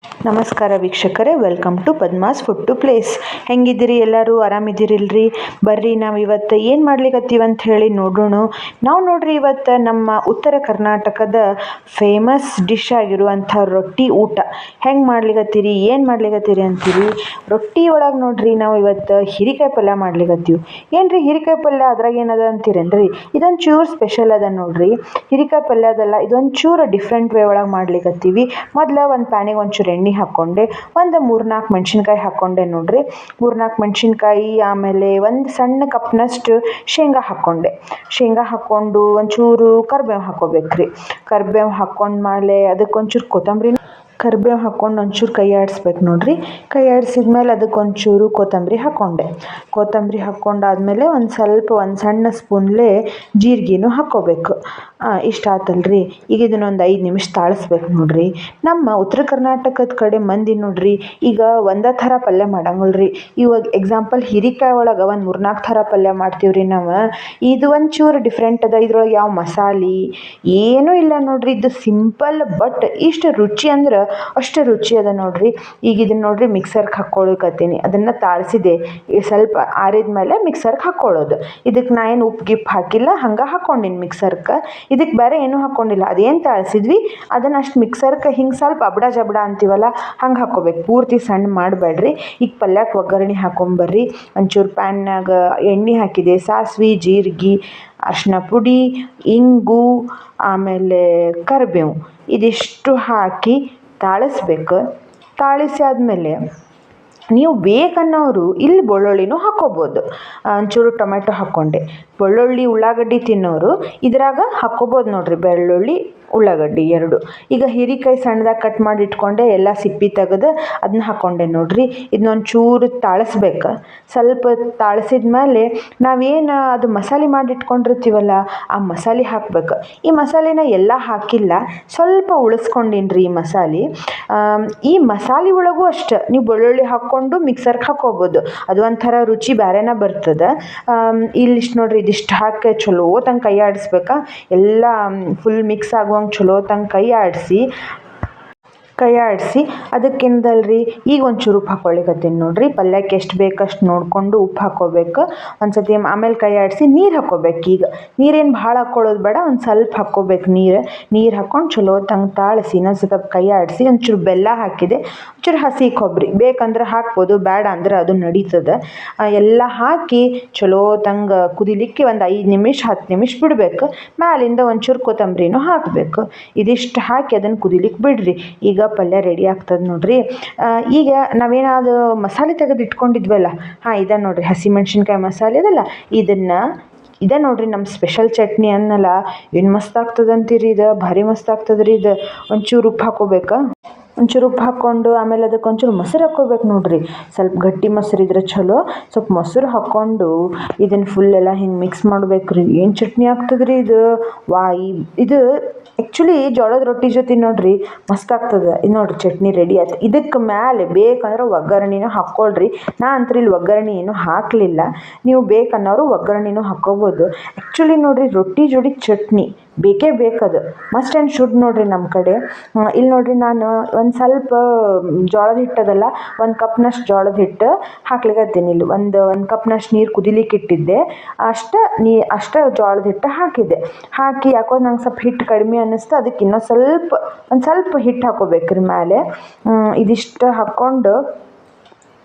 ನಮಸ್ಕಾರ ವೀಕ್ಷಕರೇ, welcome to Padma's food to place. ಹೆಂಗಿದ್ದೀರಿ ಎಲ್ಲರೂ? ಆರಾಮಿದ್ದೀರಿಲ್ರಿ? ಬರ್ರಿ ನಾವು ಇವತ್ತು ಏನು ಮಾಡ್ಲಿಕ್ಕತ್ತೀವಿ ಅಂತ ಹೇಳಿ ನೋಡೋಣ. ನಾವು ನೋಡ್ರಿ ಇವತ್ತು ನಮ್ಮ ಉತ್ತರ ಕರ್ನಾಟಕದ ಫೇಮಸ್ ಡಿಶ್ ಆಗಿರುವಂಥ ರೊಟ್ಟಿ ಊಟ ಹೆಂಗೆ ಮಾಡ್ಲಿಕ್ಕತ್ತೀರಿ, ಏನು ಮಾಡ್ಲಿಕ್ಕತ್ತೀರಿ ಅಂತೀರಿ. ರೊಟ್ಟಿ ಒಳಗೆ ನೋಡ್ರಿ ನಾವು ಇವತ್ತು ಹೀರೆಕಾಯಿ ಪಲ್ಯ ಮಾಡ್ಲಿಕ್ಕತ್ತೀವಿ. ಏನ್ರಿ ಹೀರೆಕಾಯಿ ಪಲ್ಯ ಅದ್ರಾಗ ಏನದ ಅಂತೀರೇನ್ರಿ? ಇದೊಂದು ಚೂರು ಸ್ಪೆಷಲ್ ಅದ ನೋಡ್ರಿ. ಹೀರೆಕಾಯಿ ಪಲ್ಯ ಅದಲ್ಲ, ಇದೊಂದು ಚೂರು ಡಿಫ್ರೆಂಟ್ ವೇ ಒಳಗೆ ಮಾಡ್ಲಿಕ್ಕತ್ತೀವಿ. ಮೊದಲು ಒಂದು ಪ್ಯಾನಿಗೆ ಒಂಚೂರು ಎಣ್ಣೆ ಹಾಕ್ಕೊಂಡೆ, ಒಂದು 3-4 ಮೆಣಸಿನ್ಕಾಯಿ ಹಾಕ್ಕೊಂಡೆ ನೋಡ್ರಿ. 3-4 ಮೆಣಸಿನ್ಕಾಯಿ, ಆಮೇಲೆ ಒಂದು ಸಣ್ಣ ಕಪ್ನಷ್ಟು ಶೇಂಗಾ ಹಾಕ್ಕೊಂಡೆ. ಶೇಂಗಾ ಹಾಕ್ಕೊಂಡು ಒಂಚೂರು ಕರಿಬೇವು ಹಾಕ್ಕೋಬೇಕ್ರಿ. ಕರಿಬೇವು ಹಾಕ್ಕೊಂಡ್ಮೇಲೆ ಅದಕ್ಕೆ ಒಂಚೂರು ಕರಿಬೇವು ಹಾಕ್ಕೊಂಡು ಒಂಚೂರು ಕೈ ಆಡಿಸ್ಬೇಕು ನೋಡ್ರಿ. ಕೈ ಆಡಿಸಿದ್ಮೇಲೆ ಅದಕ್ಕೆ ಒಂಚೂರು ಕೊತ್ತಂಬರಿ ಹಾಕ್ಕೊಂಡೆ. ಕೊತ್ತಂಬರಿ ಹಾಕ್ಕೊಂಡಾದ್ಮೇಲೆ ಒಂದು ಸಣ್ಣ ಸ್ಪೂನ್ಲೆ ಜೀರಿಗೆನೂ ಹಾಕ್ಕೋಬೇಕು. ಇಷ್ಟ ಆತಲ್ರಿ. ಈಗ ಇದನ್ನೊಂದು 5 ನಿಮಿಷ ತಾಳಿಸ್ಬೇಕು ನೋಡ್ರಿ. ನಮ್ಮ ಉತ್ತರ ಕರ್ನಾಟಕದ ಕಡೆ ಮಂದಿ ನೋಡ್ರಿ ಈಗ ಒಂದೇ ಥರ ಪಲ್ಯ ಮಾಡಂಗಿಲ್ರಿ. ಇವಾಗ ಎಕ್ಸಾಂಪಲ್ ಹೀರೆಕಾಯಿ ಒಳಗೆ ಒಂದು 3-4 ಥರ ಪಲ್ಯ ಮಾಡ್ತೀವ್ರಿ ನಾವು. ಇದು ಒಂಚೂರು ಡಿಫ್ರೆಂಟ್ ಅದ. ಇದ್ರೊಳಗೆ ಯಾವ ಮಸಾಲೆ ಏನೂ ಇಲ್ಲ ನೋಡ್ರಿ. ಇದು ಸಿಂಪಲ್ ಬಟ್ ಇಷ್ಟು ರುಚಿ ಅಂದ್ರೆ ಅಷ್ಟು ರುಚಿ ಅದ ನೋಡ್ರಿ. ಈಗ ಇದನ್ನ ನೋಡ್ರಿ ಮಿಕ್ಸರ್ಗೆ ಹಾಕ್ಕೊಳಕತ್ತೀನಿ. ಅದನ್ನು ತಾಳಿಸಿದೆ, ಸ್ವಲ್ಪ ಆರಿದ ಮೇಲೆ ಮಿಕ್ಸರ್ಗೆ ಹಾಕ್ಕೊಳ್ಳೋದು. ಇದಕ್ಕೆ ನಾ ಏನು ಉಪ್ಪು ಗಿಪ್ಪು ಹಾಕಿಲ್ಲ, ಹಂಗೆ ಹಾಕ್ಕೊಂಡಿನಿ ಮಿಕ್ಸರ್ಗೆ. ಇದಕ್ಕೆ ಬೇರೆ ಏನೂ ಹಾಕ್ಕೊಂಡಿಲ್ಲ. ಅದೇನು ತಾಳಿಸಿದ್ವಿ ಅದನ್ನು ಅಷ್ಟು ಮಿಕ್ಸರ್ಗೆ ಹಿಂಗೆ ಸ್ವಲ್ಪ ಅಬಡ ಜಬಡ ಅಂತೀವಲ್ಲ ಹಂಗೆ ಹಾಕ್ಕೋಬೇಕು. ಪೂರ್ತಿ ಸಣ್ಣ ಮಾಡಬೇಡ್ರಿ. ಈಗ ಪಲ್ಯಕ್ಕೆ ಒಗ್ಗರಣೆ ಹಾಕೊಂಬರ್ರಿ. ಒಂಚೂರು ಪ್ಯಾನ್ನಾಗ ಎಣ್ಣೆ ಹಾಕಿದೆ, ಸಾಸಿವೆ, ಜೀರಿಗೆ, ಅರಿಶಿನ ಪುಡಿ, ಇಂಗು, ಆಮೇಲೆ ಕರಿಬೇವು ಇದಿಷ್ಟು ಹಾಕಿ ತಾಳಿಸ್ಬೇಕು. ತಾಳಿಸಿ ಆದಮೇಲೆ ನೀವು ಬೇಕನ್ನೋರು ಇಲ್ಲಿ ಬೆಳ್ಳುಳ್ಳಿನೂ ಹಾಕ್ಕೋಬೋದು. ಒಂಚೂರು ಟೊಮೆಟೊ ಹಾಕ್ಕೊಂಡೆ. ಬೆಳ್ಳುಳ್ಳಿ ಉಳ್ಳಾಗಡ್ಡಿ ತಿನ್ನೋರು ಇದ್ರಾಗ ಹಾಕ್ಕೋಬೋದು ನೋಡ್ರಿ, ಬೆಳ್ಳುಳ್ಳಿ ಉಳ್ಳಾಗಡ್ಡಿ 2. ಈಗ ಹೀರೆಕಾಯಿ ಸಣ್ಣದಾಗಿ ಕಟ್ ಮಾಡಿ ಇಟ್ಕೊಂಡೆ, ಎಲ್ಲ ಸಿಪ್ಪಿ ತೆಗೆದು ಅದನ್ನ ಹಾಕ್ಕೊಂಡೆ ನೋಡ್ರಿ. ಇದನ್ನೊಂದು ಚೂರು ತಾಳಿಸ್ಬೇಕು. ಸ್ವಲ್ಪ ತಾಳಿಸಿದ ಮೇಲೆ ನಾವೇನು ಅದು ಮಸಾಲೆ ಮಾಡಿ ಇಟ್ಕೊಂಡಿರ್ತೀವಲ್ಲ ಆ ಮಸಾಲೆ ಹಾಕ್ಬೇಕು. ಈ ಮಸಾಲೆನ ಎಲ್ಲ ಹಾಕಿಲ್ಲ, ಸ್ವಲ್ಪ ಉಳಿಸ್ಕೊಂಡಿನ್ರಿ ಈ ಮಸಾಲೆ. ಈ ಮಸಾಲೆ ಒಳಗೂ ಅಷ್ಟೆ ನೀವು ಬೆಳ್ಳುಳ್ಳಿ ಹಾಕ್ಕೊಂಡು ಮಿಕ್ಸರ್ಗೆ ಹಾಕ್ಕೋಬೋದು. ಅದು ಒಂಥರ ರುಚಿ ಬೇರೆನೇ ಬರ್ತದೆ. ಇಲ್ಲಿಷ್ಟು ನೋಡ್ರಿ, ಇದಿಷ್ಟು ಹಾಕಿ ಚಲೋ ತಂಗ ಕೈ ಆಡಿಸ್ಬೇಕಾ. ಎಲ್ಲ ಫುಲ್ ಮಿಕ್ಸ್ ಆಗುವಂಗೆ ಚಲೋ ತಂಗ ಕೈ ಆಡಿಸಿ ಅದಕ್ಕಿಂದಲ್ರಿ ಈಗ ಒಂಚೂರು ಉಪ್ಪು ಹಾಕ್ಕೊಳ್ಳಿಕತ್ತೀನಿ ನೋಡ್ರಿ. ಪಲ್ಯಕ್ಕೆ ಎಷ್ಟು ಬೇಕಷ್ಟು ನೋಡಿಕೊಂಡು ಉಪ್ಪು ಹಾಕ್ಕೋಬೇಕು. ಒಂದು ಸತಿ ಆಮೇಲೆ ಕೈ ಆಡಿಸಿ ನೀರು ಹಾಕ್ಕೋಬೇಕು. ಈಗ ನೀರೇನು ಭಾಳ ಹಾಕ್ಕೊಳ್ಳೋದು ಬೇಡ, ಒಂದು ಸ್ವಲ್ಪ ಹಾಕ್ಕೋಬೇಕು ನೀರು ಹಾಕ್ಕೊಂಡು ಚಲೋ ತಂಗ ತಾಳಿಸಿ ಇನ್ನೊಂದು ಸ್ವಲ್ಪ ಕೈ ಆಡಿಸಿ ಒಂಚೂರು ಬೆಲ್ಲ ಹಾಕಿದೆ, ಒಂಚೂರು ಹಸಿ ಕೊಬ್ಬರಿ ಬೇಕಂದ್ರೆ ಹಾಕ್ಬೋದು, ಬೇಡ ಅಂದ್ರೆ ಅದು ನಡೀತದೆ. ಎಲ್ಲ ಹಾಕಿ ಚಲೋ ತಂಗ ಕುದಿಲಿಕ್ಕೆ ಒಂದು 5 ನಿಮಿಷ 10 ನಿಮಿಷ ಬಿಡಬೇಕು. ಮ್ಯಾಲಿಂದ ಒಂಚೂರು ಕೊತ್ತಂಬರಿನೂ ಹಾಕಬೇಕು. ಇದಿಷ್ಟು ಹಾಕಿ ಅದನ್ನು ಕುದಿಲಿಕ್ಕೆ ಬಿಡ್ರಿ. ಈಗ ಪಲ್ಯ ರೆಡಿ ಆಗ್ತದೆ ನೋಡ್ರಿ. ಈಗ ನಾವೇನಾದ್ರು ಮಸಾಲೆ ತೆಗೆದು ಇಟ್ಕೊಂಡಿದ್ವಲ್ಲ, ಇದೆ ನೋಡ್ರಿ ಹಸಿಮೆಣ್ಸಿನ್ಕಾಯಿ ಮಸಾಲೆ ಅದಲ್ಲ, ಇದೇ ನೋಡ್ರಿ ನಮ್ಮ ಸ್ಪೆಷಲ್ ಚಟ್ನಿ ಅನ್ನಲ್ಲ. ಏನು ಮಸ್ತ್ ಆಗ್ತದಂತೀರಿ, ಇದು ಭಾರಿ ಮಸ್ತ್ ಆಗ್ತದ್ರಿ. ಇದು ಒಂಚೂರು ಉಪ್ಪು ಹಾಕ್ಕೋಬೇಕಾ. ಒಂಚೂರು ಉಪ್ಪು ಹಾಕ್ಕೊಂಡು ಆಮೇಲೆ ಅದಕ್ಕೆ ಒಂಚೂರು ಮೊಸರು ಹಾಕ್ಕೋಬೇಕು ನೋಡ್ರಿ. ಸ್ವಲ್ಪ ಗಟ್ಟಿ ಮೊಸರು ಇದ್ರೆ ಚಲೋ. ಸ್ವಲ್ಪ ಮೊಸರು ಹಾಕ್ಕೊಂಡು ಇದನ್ನು ಫುಲ್ ಎಲ್ಲ ಹಿಂಗೆ ಮಿಕ್ಸ್ ಮಾಡ್ಬೇಕ್ರಿ. ಏನು ಚಟ್ನಿ ಆಗ್ತದ್ರಿ ಇದು. ಇದು ಆ್ಯಕ್ಚುಲಿ ಜೋಳದ ರೊಟ್ಟಿ ಜೊತೆ ನೋಡ್ರಿ ಮಸ್ತ್ ಆಗ್ತದೆ. ಇದು ನೋಡ್ರಿ ಚಟ್ನಿ ರೆಡಿ ಆಯ್ತು. ಇದಕ್ಕೆ ಮೇಲೆ ಬೇಕಂದ್ರೆ ಒಗ್ಗರಣೆನೂ ಹಾಕ್ಕೊಳ್ರಿ. ನಾ ಅಂತೂ ಇಲ್ಲಿ ಒಗ್ಗರಣೆ ಏನೂ ಹಾಕಲಿಲ್ಲ. ನೀವು ಬೇಕನ್ನೋರು ಒಗ್ಗರಣೆನೂ ಹಾಕ್ಕೋಬೋದು. ಆ್ಯಕ್ಚುಲಿ ನೋಡ್ರಿ ರೊಟ್ಟಿ ಜೋಡಿ ಚಟ್ನಿ ಬೇಕೇ ಬೇಕದು, ಮಸ್ಟ್ ಆ್ಯಂಡ್ ಶುಡ್ ನೋಡ್ರಿ ನಮ್ಮ ಕಡೆ. ಇಲ್ಲಿ ನೋಡ್ರಿ ನಾನು ಒಂದು ಸ್ವಲ್ಪ ಜೋಳದ ಹಿಟ್ಟದಲ್ಲ, 1 ಕಪ್ನಷ್ಟು ಜೋಳದ ಹಿಟ್ಟು ಹಾಕ್ಲಿಕ್ಕತ್ತೀನಿ. ಇಲ್ಲಿ ಒಂದು ಕಪ್ನಷ್ಟು ನೀರು ಕುದಿಲಿಕ್ಕೆ ಇಟ್ಟಿದ್ದೆ, ಅಷ್ಟೇ ಜೋಳದ ಹಿಟ್ಟು ಹಾಕಿ ಯಾಕೋ ನಂಗೆ ಸ್ವಲ್ಪ ಹಿಟ್ಟು ಕಡಿಮೆ ಅನ್ನಿಸ್ತು. ಅದಕ್ಕೆ ಒಂದು ಸ್ವಲ್ಪ ಹಿಟ್ಟು ಹಾಕ್ಕೋಬೇಕ್ರಿ ಮೇಲೆ. ಇದಿಷ್ಟು ಹಾಕ್ಕೊಂಡು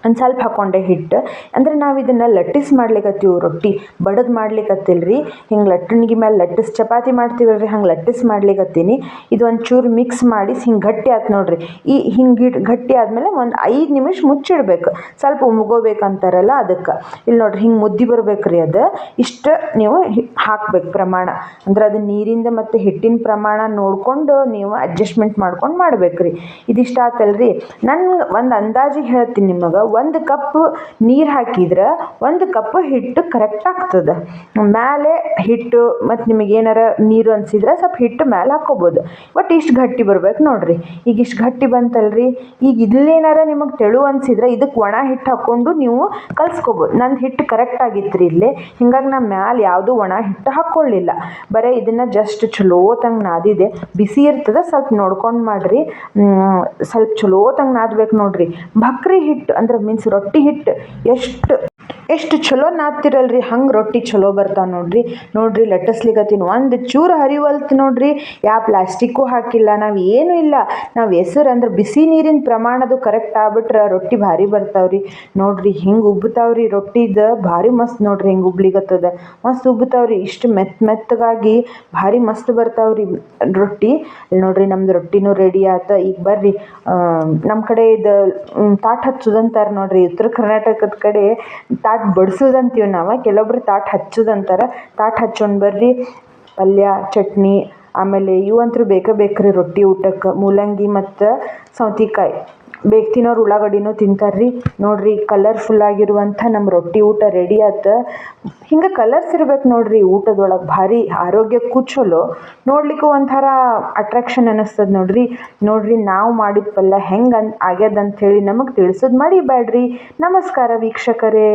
ಒಂದು ಸ್ವಲ್ಪ ಹಾಕ್ಕೊಂಡೆ ಹಿಟ್ಟು. ಅಂದರೆ ನಾವು ಇದನ್ನು ಲಟ್ಟಿಸ್ ಮಾಡ್ಲಿಕ್ಕತ್ತೀವಿ, ರೊಟ್ಟಿ ಬಡದು ಮಾಡ್ಲಿಕ್ಕತ್ತಿಲ್ರಿ. ಹಿಂಗೆ ಲಟ್ಟಣಿಗೆ ಮೇಲೆ ಲಟ್ಟಿಸ್ ಚಪಾತಿ ಮಾಡ್ತೀವಲ್ರಿ, ಹಂಗೆ ಲಟ್ಟಿಸ್ ಮಾಡ್ಲಿಕ್ಕತ್ತೀನಿ. ಇದು ಒಂಚೂರು ಮಿಕ್ಸ್ ಮಾಡಿ ಹಿಂಗೆ ಗಟ್ಟಿ ಆಯ್ತು ನೋಡ್ರಿ. ಹಿಂಗೆ ಗಟ್ಟಿ ಆದಮೇಲೆ ಒಂದು 5 ನಿಮಿಷ ಮುಚ್ಚಿಡ್ಬೇಕು. ಸ್ವಲ್ಪ ಉಮ್ಗೋಬೇಕಂತಾರಲ್ಲ ಅದಕ್ಕೆ. ಇಲ್ಲಿ ನೋಡ್ರಿ ಹಿಂಗೆ ಮುದ್ದೆ ಬರ್ಬೇಕ್ರಿ. ಅದು ಇಷ್ಟು ನೀವು ಹಾಕ್ಬೇಕು ಪ್ರಮಾಣ. ಅಂದ್ರೆ ಅದು ನೀರಿಂದ ಮತ್ತು ಹಿಟ್ಟಿನ ಪ್ರಮಾಣ ನೋಡಿಕೊಂಡು ನೀವು ಅಡ್ಜಸ್ಟ್ಮೆಂಟ್ ಮಾಡ್ಕೊಂಡು ಮಾಡ್ಬೇಕ್ರಿ. ಇದಿಷ್ಟ ಆತಲ್ರಿ. ನಾನು ಒಂದು ಅಂದಾಜಿಗೆ ಹೇಳ್ತೀನಿ ನಿಮಗೆ, 1 ಕಪ್ ನೀರು ಹಾಕಿದ್ರೆ 1 ಕಪ್ ಹಿಟ್ಟು ಕರೆಕ್ಟ್ ಆಗ್ತದೆ. ಮೇಲೆ ಹಿಟ್ಟು ಮತ್ತು ನಿಮಗೆ ಏನಾರ ನೀರು ಅನಿಸಿದ್ರೆ ಸ್ವಲ್ಪ ಹಿಟ್ಟು ಮೇಲೆ ಹಾಕ್ಕೋಬೋದು. ಬಟ್ ಇಷ್ಟು ಗಟ್ಟಿ ಬರ್ಬೇಕು ನೋಡ್ರಿ. ಈಗ ಇಷ್ಟು ಗಟ್ಟಿ ಬಂತಲ್ರಿ, ಈಗ ಇಲ್ಲೇನಾರ ನಿಮಗೆ ತೆಳು ಅನಿಸಿದ್ರೆ ಇದಕ್ಕೆ ಒಣ ಹಿಟ್ಟು ಹಾಕ್ಕೊಂಡು ನೀವು ಕಲ್ಸ್ಕೊಬೋದು. ನಂದು ಹಿಟ್ಟು ಕರೆಕ್ಟ್ ಆಗಿತ್ತು ರೀ ಇಲ್ಲೇ, ಹಿಂಗಾಗಿ ನಾನು ಮ್ಯಾಲೆ ಯಾವುದೂ ಒಣ ಹಿಟ್ಟು ಹಾಕ್ಕೊಳ್ಳಿಲ್ಲ. ಬರೀ ಇದನ್ನು ಜಸ್ಟ್ ಚಲೋತಂಗೆ ನಾದಿದೆ. ಬಿಸಿ ಇರ್ತದೆ, ಸ್ವಲ್ಪ ನೋಡ್ಕೊಂಡು ಮಾಡಿರಿ. ಸ್ವಲ್ಪ ಚಲೋತಂಗೆ ನಾದ್ಬೇಕು ನೋಡ್ರಿ. ಭಕ್ರಿ ಹಿಟ್ಟು ಅಂದ್ರೆ ಮೀನ್ಸ್ ರೊಟ್ಟಿ ಹಿಟ್ಟು ಎಷ್ಟು ಚಲೋ ನಾದ್ತಿರಲ್ರಿ ಹಂಗೆ ರೊಟ್ಟಿ ಚಲೋ ಬರ್ತಾವೆ ನೋಡ್ರಿ ಲಟ್ಟಿಸ್ಲಿಕತ್ತೀನಿ. ಒಂದು ಚೂರು ಹರಿವಲ್ತು ನೋಡ್ರಿ. ಯಾವ ಪ್ಲಾಸ್ಟಿಕ್ಕು ಹಾಕಿಲ್ಲ, ನಾವು ಏನೂ ಇಲ್ಲ. ನಾವು ಹೆಸರು ಅಂದ್ರೆ ಬಿಸಿ ನೀರಿನ ಪ್ರಮಾಣದು ಕರೆಕ್ಟ್ ಆಗ್ಬಿಟ್ರೆ ರೊಟ್ಟಿ ಭಾರಿ ಬರ್ತಾವ್ರಿ. ನೋಡ್ರಿ ಹಿಂಗೆ ಉಬ್ಬುತ್ತಾವ್ರಿ ರೊಟ್ಟಿದು ಭಾರಿ ಮಸ್ತ್ ನೋಡ್ರಿ. ಹಿಂಗೆ ಉಬ್ಲಿಕತ್ತದ ಮಸ್ತ್ ಉಬ್ಬುತ್ತಾವ್ರಿ. ಇಷ್ಟು ಮೆತ್ತಗಾಗಿ ಭಾರಿ ಮಸ್ತ್ ಬರ್ತಾವ್ರಿ ರೊಟ್ಟಿ. ಇಲ್ಲಿ ನೋಡ್ರಿ ನಮ್ದು ರೊಟ್ಟಿನೂ ರೆಡಿ ಆತ. ಈಗ ಬರ್ರಿ ನಮ್ಮ ಕಡೆ ಇದು ತಾಟ್ ಹಚ್ಚೋದಂತಾರೆ ನೋಡ್ರಿ. ಉತ್ತರ ಕರ್ನಾಟಕದ ಕಡೆ ತಾಟ್ ಬಡಿಸೋದಂತೀವಿ ನಾವು, ಕೆಲವೊಬ್ರು ತಾಟ್ ಹಚ್ಚೋದಂತಾರೆ. ತಾಟ್ ಹಚ್ಚೋಣ ಬರ್ರಿ. ಪಲ್ಯ ಚಟ್ನಿ ಆಮೇಲೆ ಇವಂತರೂ ಬೇಕ್ರಿ ರೊಟ್ಟಿ ಊಟಕ್ಕೆ. ಮೂಲಂಗಿ ಮತ್ತು ಸೌತೆಕಾಯಿ ತಿನ್ನೋರು ಉಳ್ಳಾಗಡ್ಡಿನೂ ತಿಂತಾರ್ರಿ. ನೋಡ್ರಿ ಕಲರ್ಫುಲ್ ಆಗಿರುವಂಥ ನಮ್ಮ ರೊಟ್ಟಿ ಊಟ ರೆಡಿ ಆತ. ಹಿಂಗೆ ಕಲರ್ಸ್ ಇರ್ಬೇಕು ನೋಡ್ರಿ ಊಟದೊಳಗೆ. ಭಾರಿ ಆರೋಗ್ಯಕ್ಕೂ ಚಲೋ, ನೋಡ್ಲಿಕ್ಕೂ ಒಂಥರ ಅಟ್ರಾಕ್ಷನ್ ಅನ್ನಿಸ್ತದೆ ನೋಡ್ರಿ ನಾವು ಮಾಡಿದ ಪಲ್ಯ ಹೆಂಗೆ ಆಗ್ಯದಂಥೇಳಿ ನಮಗೆ ತಿಳಿಸೋದು ಮರಿಬೇಡ್ರಿ. ನಮಸ್ಕಾರ ವೀಕ್ಷಕರೇ.